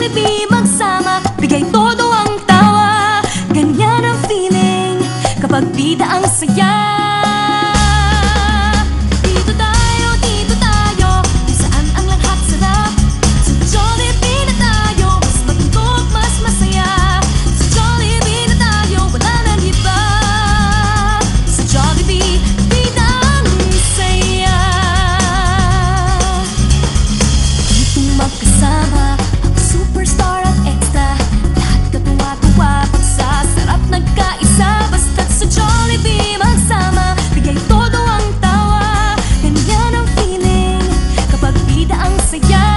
Jollibee magsama, bigay todo ang tawa. Ganyan ang feeling kapag bida ang saya. Dito tayo, kung saan ang lahat sarap. Sa Jollibee na tayo, mas matutok, mas masaya. Sa Jollibee na tayo, wala nang iba. Sa Jollibee, bida ang saya. Ditong magkasama, ang superstar at extra. Lahat katuwa-tuwa, pagsasarap nagkaisa. Basta't sa Jollibee magsama, bigay todo ang tawa. Ganyan ang feeling kapag bida ang saya.